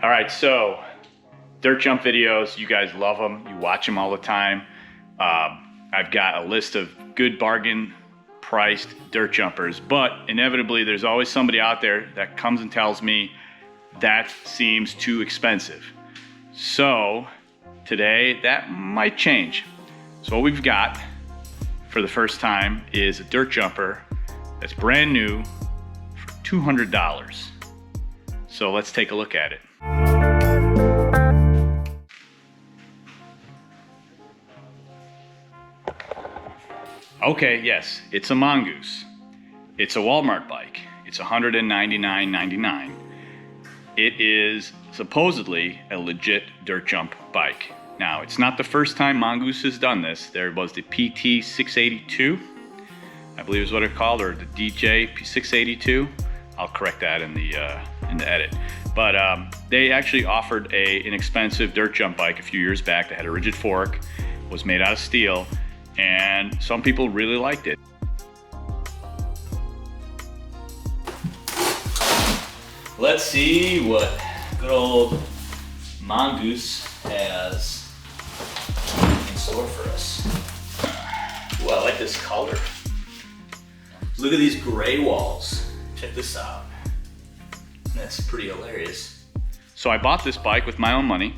All right, so dirt jump videos, you guys love them. You watch them all the time. I've got a list of good bargain priced dirt jumpers, but inevitably there's always somebody out there that comes and tells me that seems too expensive. So today that might change. So what we've got for the first time is a dirt jumper that's brand new for $200. So let's take a look at it. Okay, yes, it's a Mongoose. It's a Walmart bike. It's $199.99. It is supposedly a legit dirt jump bike. Now, it's not the first time Mongoose has done this. There was the PT682, I believe is what it's called, or the DJ682. I'll correct that in the edit. But they actually offered an inexpensive dirt jump bike a few years back that had a rigid fork, was made out of steel, and some people really liked it. Let's see what good old Mongoose has in store for us. Ooh, I like this color. Look at these gray walls. Check this out. That's pretty hilarious. So I bought this bike with my own money.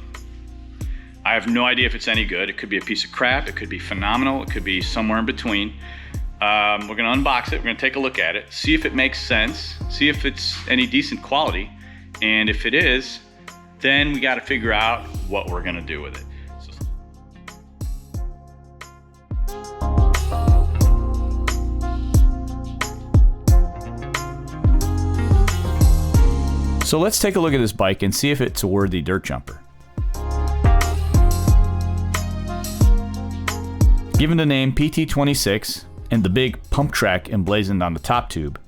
I have no idea if it's any good. It could be a piece of crap. It could be phenomenal. It could be somewhere in between. We're gonna unbox it. We're gonna take a look at it, see if it makes sense, see if it's any decent quality. And if it is, then we gotta figure out what we're gonna do with it. So let's take a look at this bike and see if it's a worthy dirt jumper. Given the name PT26 and the big pump track emblazoned on the top tube,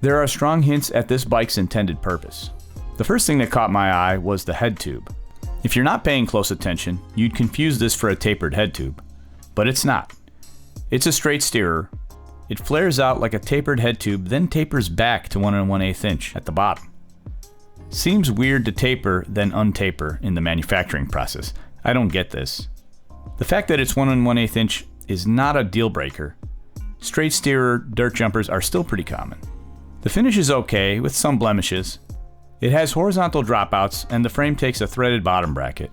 there are strong hints at this bike's intended purpose. The first thing that caught my eye was the head tube. If you're not paying close attention, you'd confuse this for a tapered head tube, but it's not. It's a straight steerer. It flares out like a tapered head tube, then tapers back to 1 1/8 inch at the bottom. Seems weird to taper then untaper in the manufacturing process. I don't get this. The fact that it's 1 1/8 inch is not a deal breaker. Straight steerer dirt jumpers are still pretty common. The finish is okay with some blemishes. It has horizontal dropouts and the frame takes a threaded bottom bracket.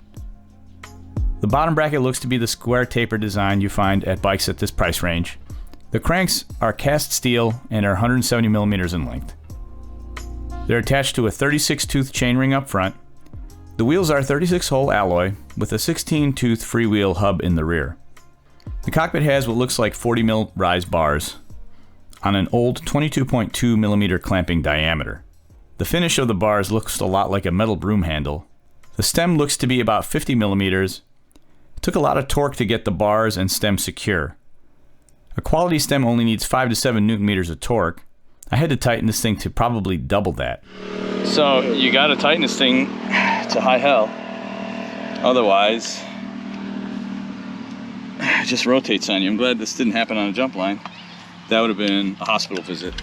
The bottom bracket looks to be the square taper design you find at bikes at this price range. The cranks are cast steel and are 170 millimeters in length. They're attached to a 36-tooth chainring up front. The wheels are 36-hole alloy with a 16-tooth freewheel hub in the rear. The cockpit has what looks like 40 mil rise bars on an old 22.2 millimeter clamping diameter. The finish of the bars looks a lot like a metal broom handle. The stem looks to be about 50 millimeters. It took a lot of torque to get the bars and stem secure. A quality stem only needs 5 to 7 newton meters of torque. I had to tighten this thing to probably double that. So you gotta tighten this thing to high hell. Otherwise, it just rotates on you. I'm glad this didn't happen on a jump line. That would have been a hospital visit.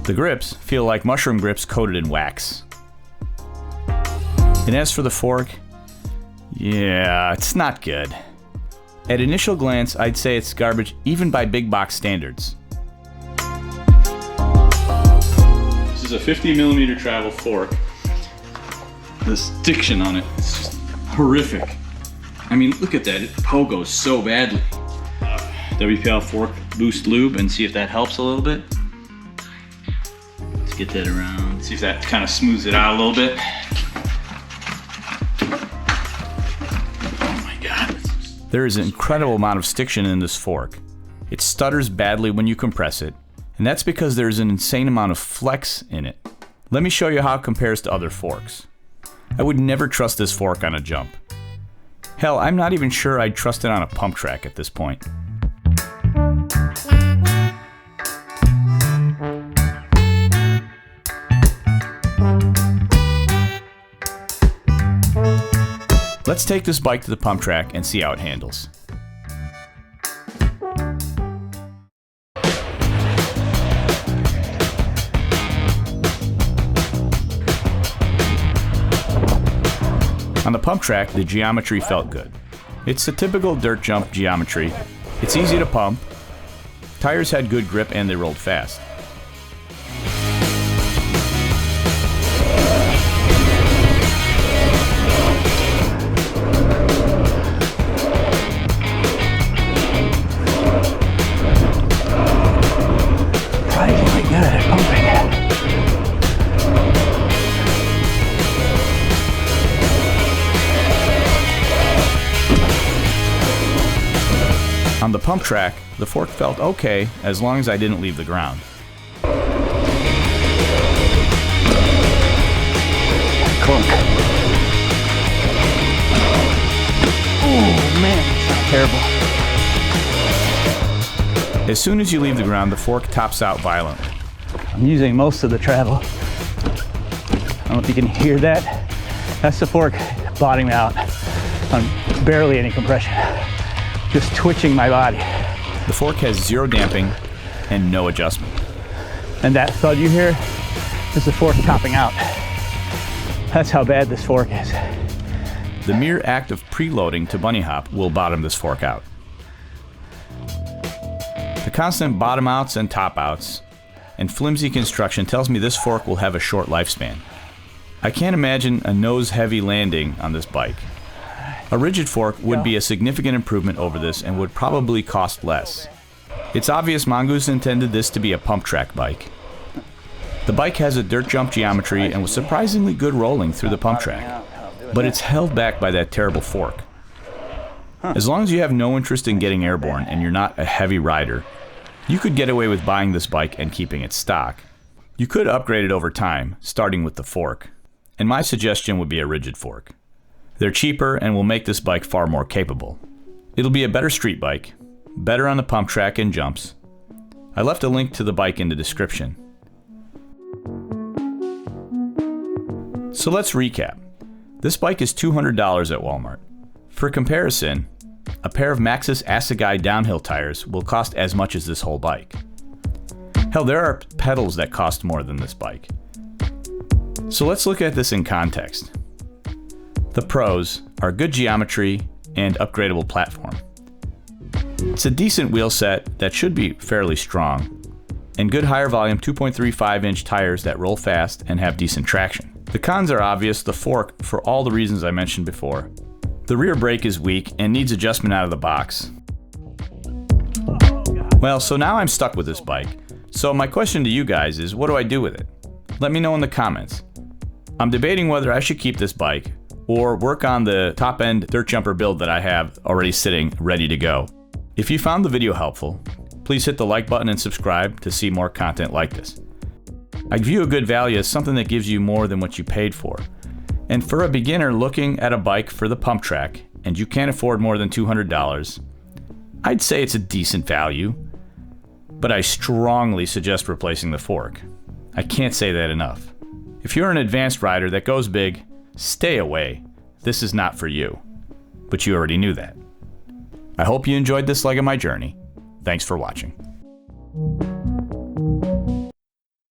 The grips feel like mushroom grips coated in wax. And as for the fork, yeah, it's not good. At initial glance, I'd say it's garbage even by big box standards. This is a 50 millimeter travel fork. The stiction on it, it's just horrific. I mean, look at that, it pogos so badly. WPL fork boost lube and see if that helps a little bit. Let's get that around, see if that kind of smooths it out a little bit. Oh my God. There is an incredible amount of stiction in this fork. It stutters badly when you compress it, and that's because there's an insane amount of flex in it. Let me show you how it compares to other forks. I would never trust this fork on a jump. Hell, I'm not even sure I'd trust it on a pump track at this point. Let's take this bike to the pump track and see how it handles. On the pump track, the geometry felt good. It's the typical dirt jump geometry. It's easy to pump, tires had good grip, and they rolled fast. Surprisingly good at pumping. On the pump track, the fork felt okay as long as I didn't leave the ground. Clunk. Oh man, it's terrible. As soon as you leave the ground, the fork tops out violently. I'm using most of the travel. I don't know if you can hear that. That's the fork bottoming out on barely any compression. Just twitching my body. The fork has zero damping and no adjustment. And that thud you hear is the fork topping out. That's how bad this fork is. The mere act of preloading to bunny hop will bottom this fork out. The constant bottom outs and top outs and flimsy construction tells me this fork will have a short lifespan. I can't imagine a nose-heavy landing on this bike. A rigid fork would be a significant improvement over this and would probably cost less. It's obvious Mongoose intended this to be a pump track bike. The bike has a dirt jump geometry and was surprisingly good rolling through the pump track, but it's held back by that terrible fork. As long as you have no interest in getting airborne and you're not a heavy rider, you could get away with buying this bike and keeping it stock. You could upgrade it over time, starting with the fork, and my suggestion would be a rigid fork. They're cheaper and will make this bike far more capable. It'll be a better street bike, better on the pump track and jumps. I left a link to the bike in the description. So let's recap. This bike is $200 at Walmart. For comparison, a pair of Maxxis Assegai downhill tires will cost as much as this whole bike. Hell, there are pedals that cost more than this bike. So let's look at this in context. The pros are good geometry and upgradable platform. It's a decent wheel set that should be fairly strong, and good higher volume 2.35-inch tires that roll fast and have decent traction. The cons are obvious: the fork, for all the reasons I mentioned before. The rear brake is weak and needs adjustment out of the box. Well, so now I'm stuck with this bike. So my question to you guys is, what do I do with it? Let me know in the comments. I'm debating whether I should keep this bike or work on the top-end dirt jumper build that I have already sitting ready to go. If you found the video helpful, please hit the like button and subscribe to see more content like this. I view a good value as something that gives you more than what you paid for. And for a beginner looking at a bike for the pump track, and you can't afford more than $200, I'd say it's a decent value, but I strongly suggest replacing the fork. I can't say that enough. If you're an advanced rider that goes big, stay away. This is not for you. But you already knew that. I hope you enjoyed this leg of my journey. Thanks for watching.